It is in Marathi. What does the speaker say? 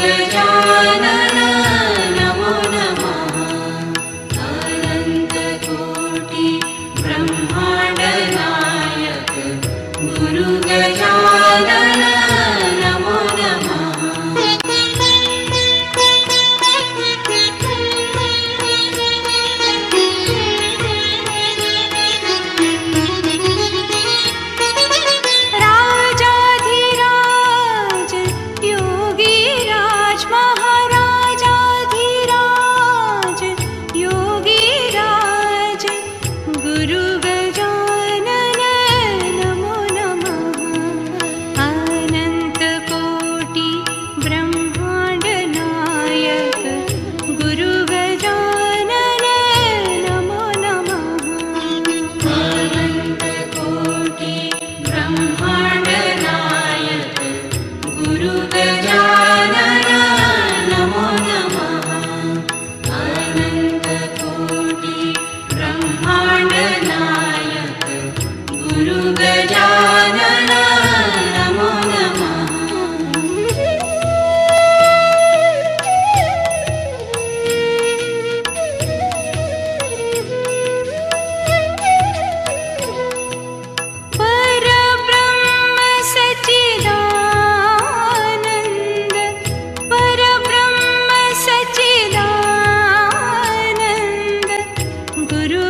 गजानन नमो नमः। अनन्तकोटि ब्रह्माण्ड नायक गुरु गजानन नमो नमः। राजाधिराज योगीराज महाराजाधिराज योगीराज गुरु गजानन नमो नमः। अनन्तकोटि ब्रह्माण्ड नायक गुरु गजानन नमो नमः। अनन्तकोटि ब्रह्माण्ड नायक गुरु गजानन नमो नमः। अनन्तकोटि ब्रह्माण्ड नायक गुरु गजानन नमो नमः। परब्रह्म सच्चिदानन्द परब्रह्म सच्चिदानन्द गुरु